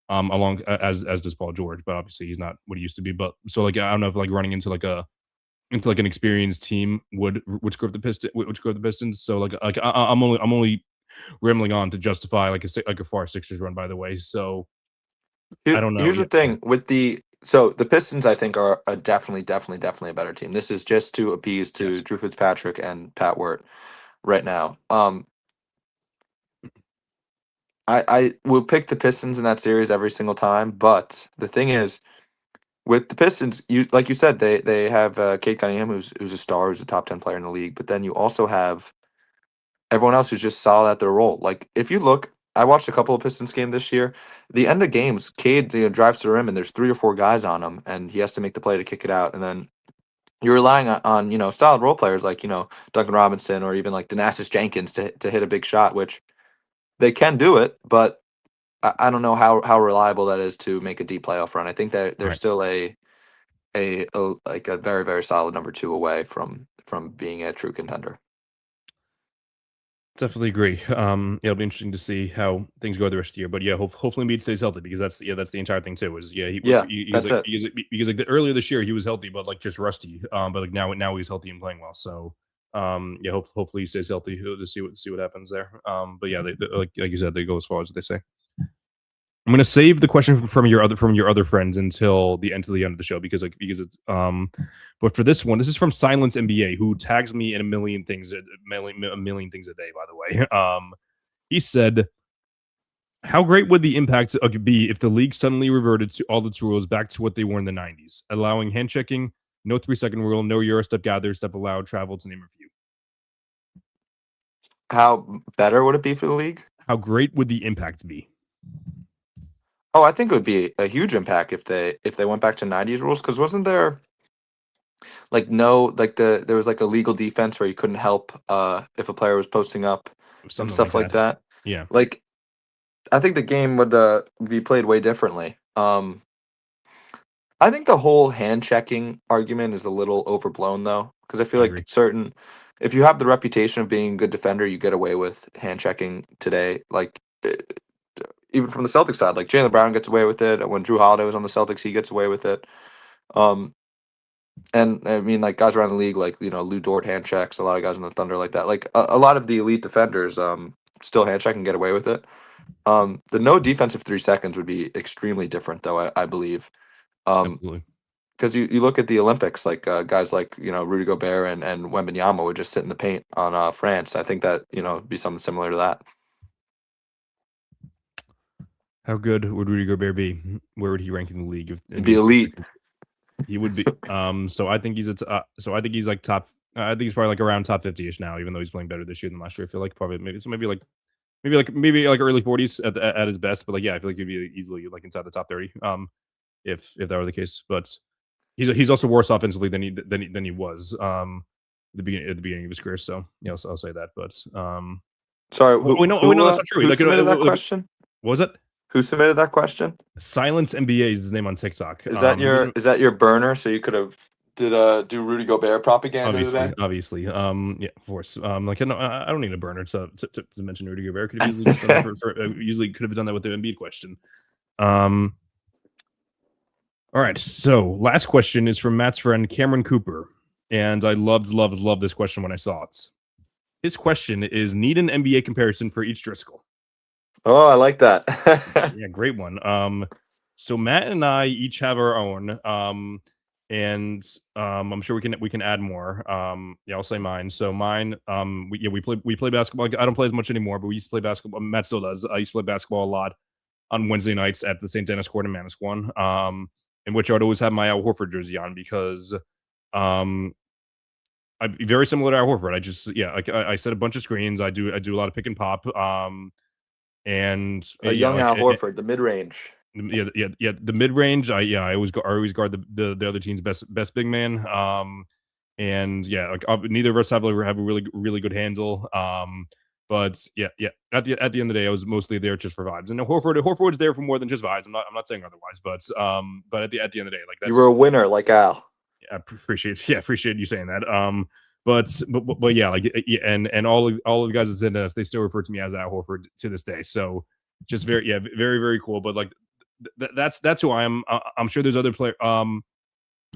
along as does Paul George, but obviously he's not what he used to be. But so like I don't know if like running into like a into like an experienced team would screw up the Pistons. So I'm only rambling on to justify like a far Sixers run, by the way. So I don't know. Here's the Yeah, thing with the Pistons. I think are a definitely a better team. This is just to appease to yes, Drew Fitzpatrick and Pat Wirt right now. I will pick the Pistons in that series every single time. But the thing is, with the Pistons, you like you said, they have Cade Cunningham, who's a star, who's a top 10 player in the league. But then you also have everyone else who's just solid at their role. Like if you look, I watched a couple of Pistons game this year. The end of games, Cade drives to the rim and there's 3 or 4 guys on him, and he has to make the play to kick it out. And then you're relying on solid role players like Duncan Robinson or even like Denassus Jenkins to hit a big shot, which they can do it, but I don't know how reliable that is to make a deep playoff run. I think that they're right. still a like a very very solid number 2 away from being a true contender. Definitely agree. It'll be interesting to see how things go the rest of the year. But yeah, hopefully Embiid stays healthy because that's the entire thing too. Is yeah, Yeah, he's that's like it. because like earlier this year he was healthy but like just rusty. But like now he's healthy and playing well. So yeah, hopefully he stays healthy to see what happens there. But yeah, like you said, they go as far as they say. I'm gonna save the question from your other friends until the end of the show because it's but for this one, this is from Silence NBA, who tags me in a million things a million things a day, by the way. He said, how great would the impact be if the league suddenly reverted to all its rules back to what they were in the 90s, allowing hand checking, no 3-second rule, no Euro step gather, step allowed, travel, to name a few. How better would it be for the league? How great would the impact be? Oh, I think it would be a huge impact if they went back to 90s rules. Because wasn't there like no like there was like a legal defense where you couldn't help if a player was posting up and Something like stuff like that. that. Yeah, Like I think the game would be played way differently. I think the whole hand checking argument is a little overblown though, because I feel I like agree. if you have the reputation of being a good defender, you get away with hand checking today. Like even from the Celtics side, like Jaylen Brown gets away with it. When Drew Holiday was on the Celtics, he gets away with it. Um, and I mean, like guys around the league, like Lou Dort hand checks. A lot of guys on the Thunder like that. Like a lot of the elite defenders, still hand check and get away with it. The no defensive 3 seconds would be extremely different, though. I believe. Absolutely. Because you look at the Olympics, like guys like Rudy Gobert and Wembanyama would just sit in the paint on France. I think that would be something similar to that. How good would Rudy Gobert be? Where would he rank in the league It'd in be no three elite. seconds? He would be. So I think so I think he's like top. I think he's probably like around top 50ish now, even though he's playing better this year than last year. I feel like probably maybe like early 40s at his best. But like yeah, I feel like he'd be easily like inside the top 30. If that were the case, but he's also worse offensively than he was at the beginning of his career. So yeah, I'll say that. But Sorry, no, that's not true. who Like, submitted that question? what was it? Who submitted that question? Silence NBA is his name on TikTok. He doesn't. Is that your burner? So you could have do Rudy Gobert propaganda today? Obviously, yeah, of course. Like I don't need a burner to mention Rudy Gobert. Could have easily just done that usually could have done that with the Embiid question. Um, all right. So last question is from Matt's friend Cameron Cooper, and I loved this question when I saw it. His question is: need an NBA comparison for each Driscoll. Oh, I like that. Yeah, great one. So Matt and I each have our own. And I'm sure we can add more. Yeah, I'll say mine. So mine, we play basketball. I don't play as much anymore, but we used to play basketball. Matt still does. I used to play basketball a lot on Wednesday nights at the St. Dennis Court in Manasquan. In which I would always have my Al Horford jersey on because I'm very similar to Al Horford. I just like I set a bunch of screens. I do a lot of pick and pop. And A yeah, young like Al Horford, the mid range. yeah. The mid range, I always guard the other team's best big man. And yeah, like neither of us have a really good handle. But yeah. At the end of the day, I was mostly there just for vibes. And Horford's there for more than just vibes. I'm not saying otherwise. But at the end of the day, like You were that's a winner like Al. I appreciate you saying that. But yeah, like yeah, and all of the guys that said us, they still refer to me as Al Horford to this day. So just very cool. But like that's who I am. I'm sure there's other players.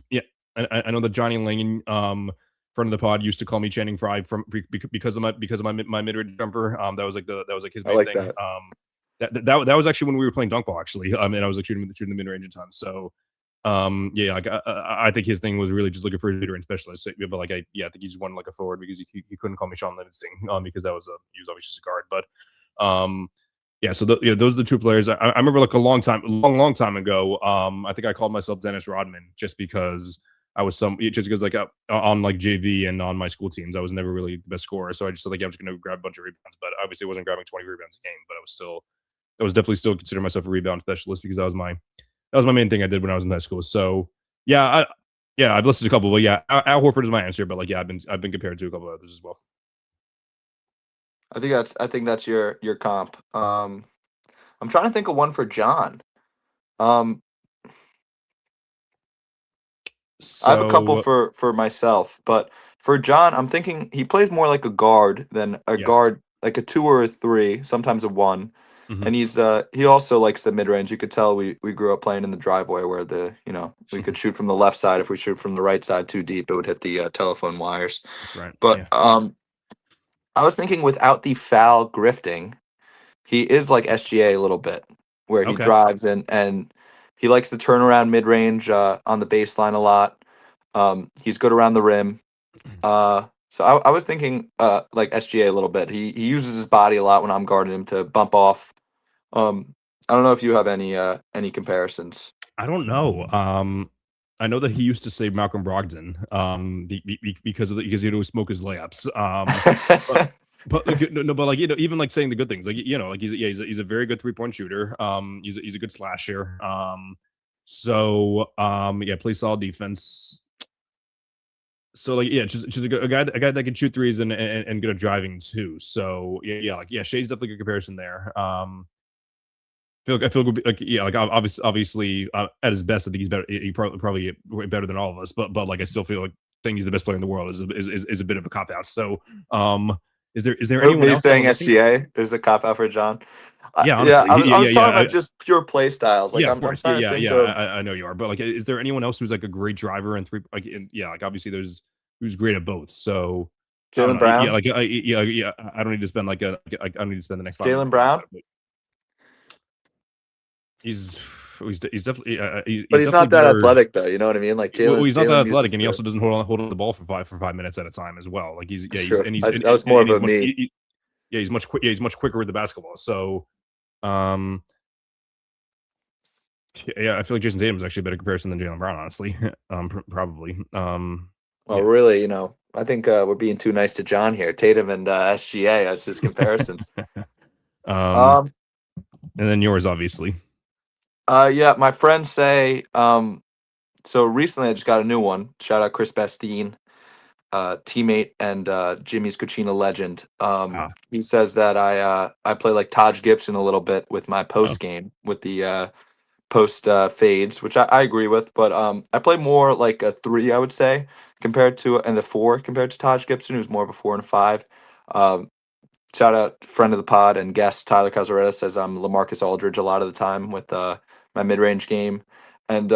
Yeah. I know that Johnny Langan, friend of the pod, used to call me Channing Frye because of my mid range jumper. That was like his I main like thing. that. That was actually when we were playing dunk ball actually. And I was like shooting the mid range a ton. So yeah, like I think his thing was really just looking for a mid-range specialist. But like I think he just wanted like a forward because he couldn't call me Sean Livingston because he was obviously just a guard. But yeah, so those are the two players. I remember like a long time ago. I think I called myself Dennis Rodman just because I was like on like JV and on my school teams, I was never really the best scorer. So I just said like I'm just gonna grab a bunch of rebounds, but obviously I wasn't grabbing 20 rebounds a game, but I was definitely still consider myself a rebound specialist because that was my main thing I did when I was in high school. So yeah, I've listed a couple, but yeah, Al Horford is my answer. But like, yeah, I've been compared to a couple of others as well. I think that's your comp. I'm trying to think of one for John. Um, I have a couple So for myself, but for John, I'm thinking he plays more like a guard than a yes, guard, like a 2 or a 3, sometimes a 1. hmm And he also likes the mid range. You could tell we grew up playing in the driveway where we could shoot from the left side. If we shoot from the right side too deep, it would hit the telephone wires. that's right. But Yeah. I was thinking without the foul grifting, he is like SGA a little bit, where he Okay. drives and he likes to turn around mid range on the baseline a lot. He's good around the rim. So I was thinking like SGA a little bit. He uses his body a lot when I'm guarding him to bump off. I don't know if you have any comparisons. I don't know. I know that he used to say Malcolm Brogdon, because he'd always smoke his layups. But like, no, but like even like saying the good things, like like he's a very good 3-point shooter. He's a good slasher. Yeah, plays solid defense. So like just a guy that can shoot threes and good at driving too. So yeah, Shea's definitely a good comparison there. I feel like like obviously at his best, I think he's better. He probably better than all of us. But like I still feel like saying he's the best player in the world is a bit of a cop out. So is there anyone Me else that saying we're missing? SGA is a cop out for John. Yeah, Yeah, honestly, I was talking yeah. about just pure play styles. Like Yeah, of I'm course. trying to think of I know you are, but like, is there anyone else who's like a great driver and three? Like, like obviously there's who's great at both. So I don't Jalen know. Yeah, Brown. like, yeah. I don't need to spend I don't need to spend the next 5 minutes Jalen thinking Brown, about it. But he's he's definitely but he's he's definitely not that better. athletic though. You know what I mean? Like Well, Jalen he's not that Jalen athletic, uses and he the. also doesn't hold on the ball for 5 minutes at a time as well. Like Sure, and that was more of he's a much me. he's much he's much quicker with the basketball. So um yeah, I feel like Jason Tatum is actually a better comparison than Jalen Brown, honestly. Probably. Well, Yeah. really, I think we're being too nice to John here. Tatum and SGA as his comparisons. um, Um, and then yours, obviously. yeah, my friends say. So recently I just got a new one. Shout out Chris Bastine, teammate and Jimmy's Cucina legend. Ah, He says that I play like Taj Gibson a little bit with my oh, post game with the post fades, which I agree with. But I play more like a 3, I would say, compared to and a 4 compared to Taj Gibson, who's more of a 4 and a 5. Um, Shout out friend of the pod and guest Tyler Casaretto says I'm LaMarcus Aldridge a lot of the time with my mid range game, and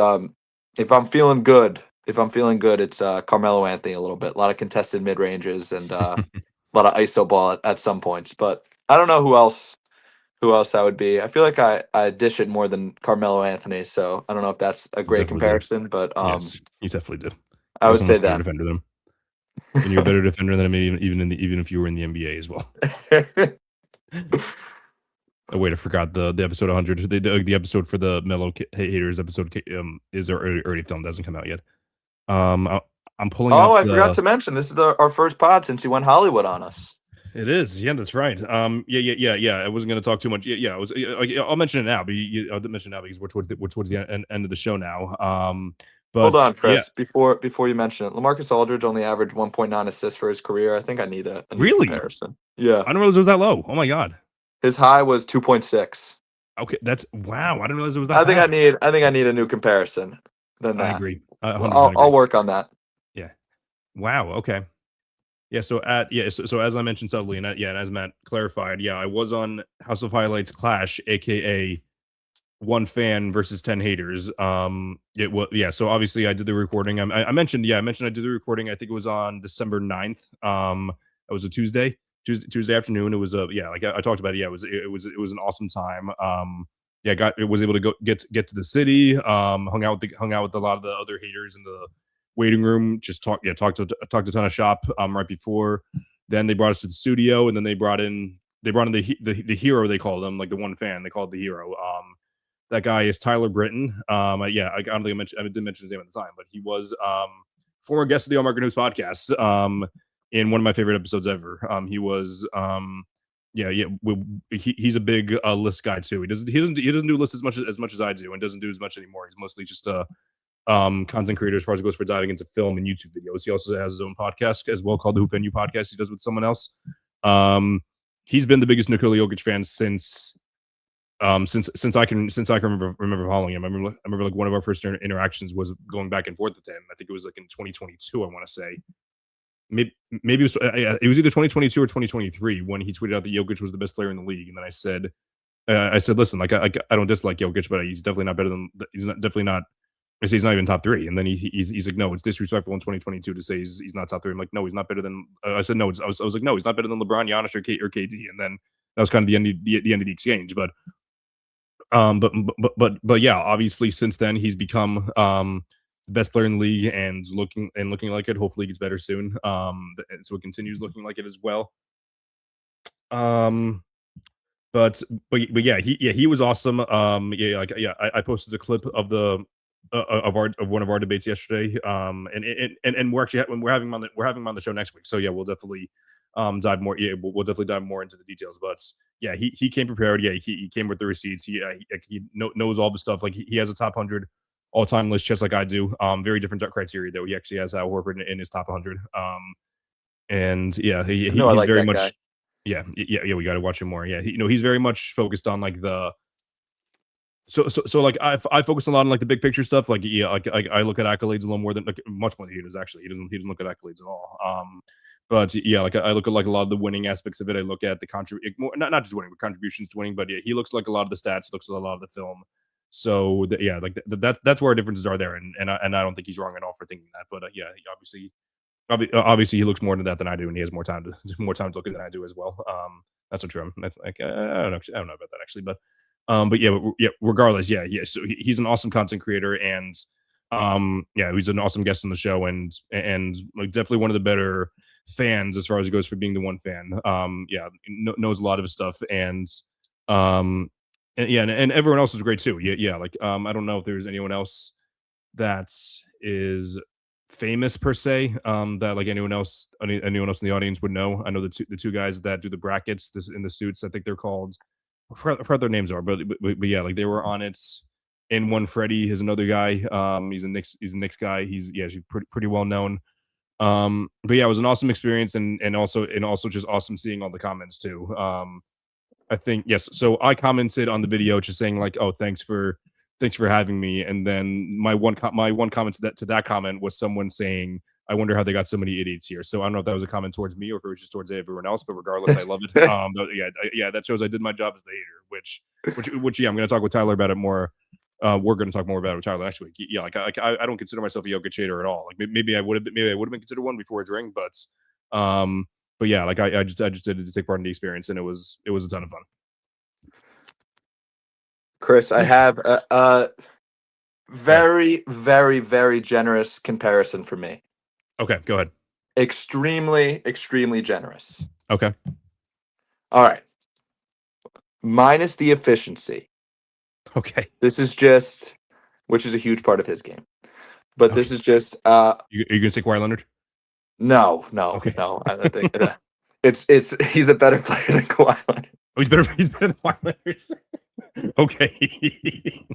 if I'm feeling good, it's Carmelo Anthony a little bit, a lot of contested mid ranges and a lot of ISO ball at some points. But I don't know who else I would be. I feel like I dish it more than Carmelo Anthony, so I don't know if that's a you great definitely do. comparison, but Yes, you definitely do. I You're would also a say much better that. defender than him, and you're a better defender than him, even if you were in the NBA as well. Oh, wait, I forgot the episode 100. The episode for the Mellow Haters episode is already filmed, hasn't come out yet. I'm pulling Oh, up I forgot the. to mention this is our first pod since you went Hollywood on us. It is, yeah, that's right. Yeah. I wasn't going to talk too much. Yeah. I was. I'll mention it now, but I'll mention it now because we're towards the end of the show now. Hold But on, yeah, Chris. Before you mention it, LaMarcus Aldridge only averaged 1.9 assists for his career. I think I need a new really, comparison. Yeah, I didn't realize it was that low. Oh my god. his high was 2.6. Okay, that's wow. I didn't realize it was that I think I high. need I think I need a new comparison than I that. agree. I Well, 100% I'll agree. work on that. Yeah. Wow. Okay. Yeah. So as I mentioned subtly, and as Matt clarified, yeah, I was on House of Highlights Clash, aka one fan versus 10 haters. It was So obviously I did the recording. I mentioned I did the recording. I think it was on December 9th. It was a Tuesday afternoon. It was like I talked about it. Yeah, it was an awesome time. Was able to get to the city. Hung out with a lot of the other haters in the waiting room. Just talked a ton of shop. Right before then they brought us to the studio, and then they brought in the hero, they called him, like the one fan they called the hero. That guy is Tyler Britton. I don't think I didn't mention his name at the time, but he was former guest of the All Market News podcast. In one of my favorite episodes ever. He was he's a big list guy too. He doesn't do lists as much as I do, and doesn't do as much anymore. He's mostly just a content creator as far as it goes for diving into film and YouTube videos. He also has his own podcast as well called the Hoop NU podcast. He does with someone else. He's been the biggest Nikola Jokic fan since I can remember following him. I remember like one of our first interactions was going back and forth with him. I think it was like in 2022. I want to say maybe it was either 2022 or 2023 when he tweeted out that Jokic was the best player in the league, and then I said, listen, like I don't dislike Jokic, but he's definitely not better than definitely not. I say he's not even top three, and then he's like, no, it's disrespectful in 2022 to say he's not top three. I'm like, no, he's not better than. I said no. I was like, no, he's not better than LeBron, Giannis, or KD, and then that was kind of the end of the exchange. But yeah, obviously since then he's become the best player in the league and looking like it. Hopefully he gets better soon. So it continues looking like it as well. But yeah, he was awesome. I posted a clip of the of one of our debates yesterday. And we're having him on the show next week. So yeah, we'll definitely dive more. Yeah, we'll definitely dive more into the details. But yeah, he came prepared. Yeah, he came with the receipts. He knows all the stuff. Like he has a top 100 all time list, just like I do. Very different criteria though. He actually has Al Horford in his top 100. And yeah, he's like very that much. guy. Yeah. We got to watch him more. Yeah, he's very much focused on like the. So like I focus a lot on like the big picture stuff. Like I look at accolades a little more than much more than he does actually. He doesn't look at accolades at all. But yeah, like I look at like a lot of the winning aspects of it. I look at the not just winning, but contributions to winning. But yeah, he looks like a lot of the stats, looks at a lot of the film. So that's where our differences are there, and I don't think he's wrong at all for thinking that. But yeah, he obviously he looks more into that than I do, and he has more time to look at than I do as well. That's not true. That's like I don't know about that actually, but regardless, so he's an awesome content creator, and he's an awesome guest on the show, and like definitely one of the better fans as far as it goes for being the one fan. Knows a lot of his stuff, and everyone else is great too. Like I don't know if there's anyone else that is famous per se, that like anyone else in the audience would know. I know the two guys that do the brackets in the suits. I think they're called. I forgot what their names are, but yeah, like they were on it. And one Freddie is another guy. He's a Knicks guy. He's pretty well known. But yeah, it was an awesome experience, and also just awesome seeing all the comments too. I think yes. So I commented on the video just saying like, oh, thanks for having me. And then my one comment to that comment was someone saying, I wonder how they got so many idiots here. So I don't know if that was a comment towards me or if it was just towards everyone else, but regardless, I love it. But that shows I did my job as the hater, which I'm going to talk with Tyler about it more. We're going to talk more about it with Tyler next week. Yeah, like I don't consider myself a Jokic hater at all. Like maybe I would have been considered one before his ring, but yeah, like I just did it to take part in the experience, and it was a ton of fun. Chris, I have a very, very, very generous comparison for me. Okay, go ahead. Extremely, extremely generous. Okay. All right. Minus the efficiency. Okay. This is just, which is a huge part of his game. But this is just. Are you going to say Kawhi Leonard? No. Okay. No. I don't think he's a better player than Kawhi Leonard. Oh, he's better than Kawhi Leonard. Okay.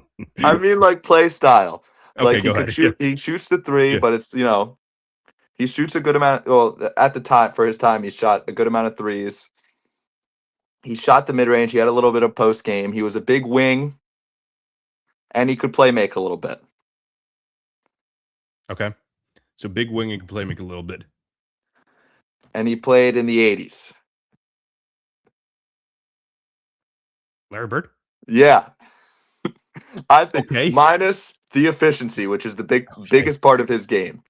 I mean, like play style. Okay, like he could shoot. Yeah. He shoots the three, but it's he shoots a good amount. Well, at the time for his time, he shot a good amount of threes. He shot the mid range. He had a little bit of post game. He was a big wing, and he could play make a little bit. Okay, so big wing and could play make a little bit. And he played in the 80s. Larry Bird? Yeah. I think Okay. minus the efficiency, which is the biggest part of his game.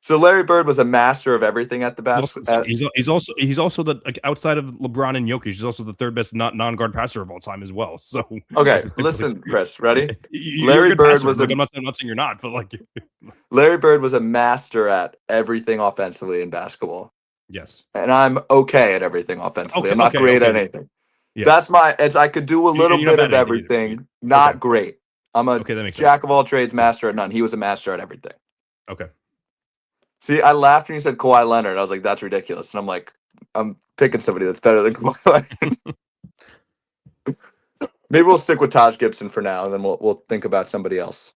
So Larry Bird was a master of everything at the basket. He's also the, like, outside of LeBron and Jokic, he's also the third best non-guard passer of all time as well. So Okay, listen, Chris, ready? You're a good passer. I'm not saying you're not, but like Larry Bird was a master at everything offensively in basketball. yes, And I'm okay at everything offensively. okay, I'm not great at anything. Yes. That's my edge. I could do a little bit of everything. Not great. I'm a jack of all trades, master at none. He was a master at everything. Okay. See, I laughed when you said Kawhi Leonard. I was like, that's ridiculous. And I'm like, I'm picking somebody that's better than Kawhi Leonard. Maybe we'll stick with Taj Gibson for now, and then we'll think about somebody else.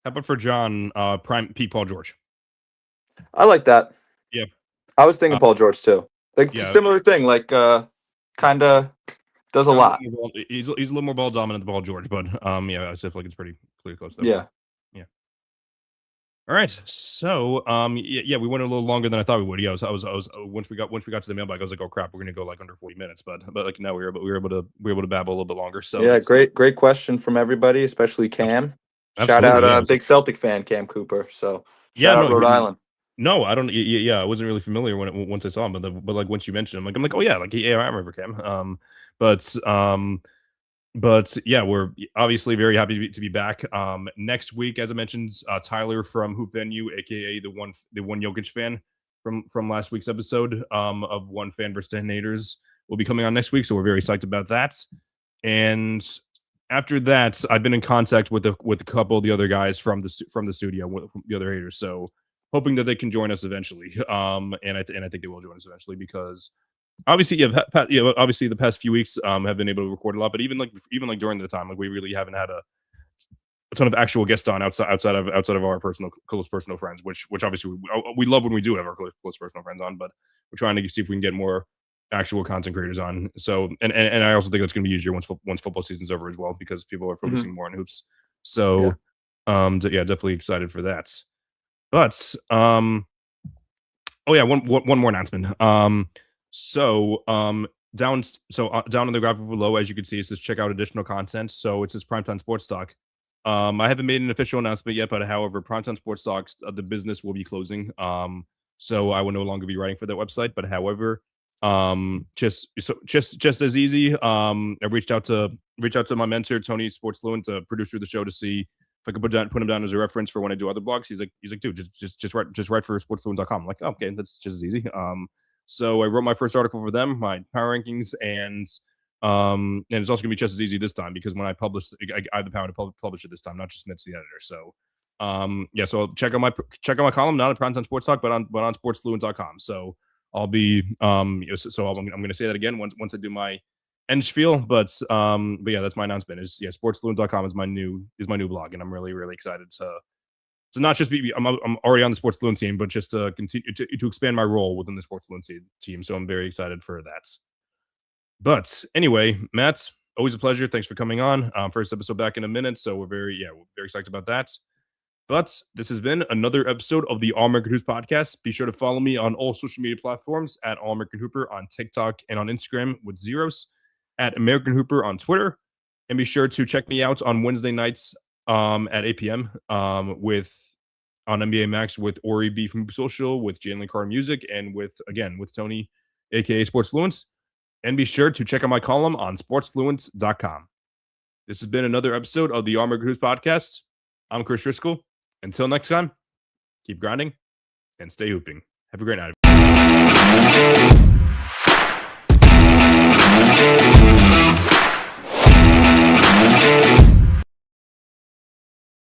How about for John, prime Pete Paul George? I like that. Yeah. I was thinking Paul George too. Like similar thing, like kind of does a lot. He's a little more ball dominant than Paul George, but yeah, I just feel like it's pretty close. Yeah. All right, so yeah, we went a little longer than I thought we would. Yeah, I was once we got to the mailbag, I was like, oh crap, we're gonna go like under 40 minutes, but like now we were able to babble a little bit longer. So yeah, great question from everybody, especially Cam. Shout out big Celtic fan Cam Cooper. So shout out Rhode Island. No, I don't. Yeah, I wasn't really familiar once I saw him, but like once you mentioned him, I'm like, oh yeah, I remember Cam. But yeah, we're obviously very happy to be back. Next week, as I mentioned, Tyler from Hoop Venue, aka the one Jokic fan from last week's episode of One Fan versus 10 Haters, will be coming on next week. So we're very psyched about that. And after that, I've been in contact with a couple of the other guys from the studio, from the other haters. So hoping that they can join us eventually. And I think they will join us eventually because. Obviously, obviously the past few weeks have been able to record a lot, but even like during the time, like we really haven't had a ton of actual guests on outside of our close personal friends, which obviously we love when we do have our close personal friends on, but we're trying to see if we can get more actual content creators on. So and I also think it's going to be easier once football season's over as well because people are focusing more on hoops. So definitely excited for that. But one more announcement. So down in the graphic below, as you can see, it says check out additional content. So it says Primetime Sports Talk. I haven't made an official announcement yet, but however, Primetime Sports Talk, the business will be closing. So I will no longer be writing for that website. But however, just as easy. I reached out to my mentor Tony Sportsfluent, the producer of the show, to see if I could put him down as a reference for when I do other blogs. He's like, dude, just write for sportsfluent.com. I'm like, oh, okay, that's just as easy. So I wrote my first article for them, my power rankings, and it's also gonna be just as easy this time because when I publish, I have the power to publish it this time, not just Nitz the editor. So so check out my column, not at Primetime Sports Talk, but on sportsfluent.com. So I'll be I'm gonna say that again once I do my end spiel, but yeah, that's my announcement. Is sportsfluent.com is my new blog, and I'm really excited to not just be I'm already on the Sports Fluent team, but just to continue to expand my role within the Sports Fluent team. So I'm very excited for that. But anyway, Matt, always a pleasure. Thanks for coming on. First episode back in a minute, so we're very excited about that. But this has been another episode of the All American Hoops podcast. Be sure to follow me on all social media platforms at All American Hooper on TikTok and on Instagram with zeros, at American Hooper on Twitter, and be sure to check me out on Wednesday nights at 8 p.m. On NBA Max with Ori B from Hoop Social, with Jalen Carr Music, and with Tony, aka Sports Fluence. And be sure to check out my column on sportsfluence.com. This has been another episode of the All American Hoops podcast. I'm Chris Driscoll. Until next time, keep grinding and stay hooping. Have a great night.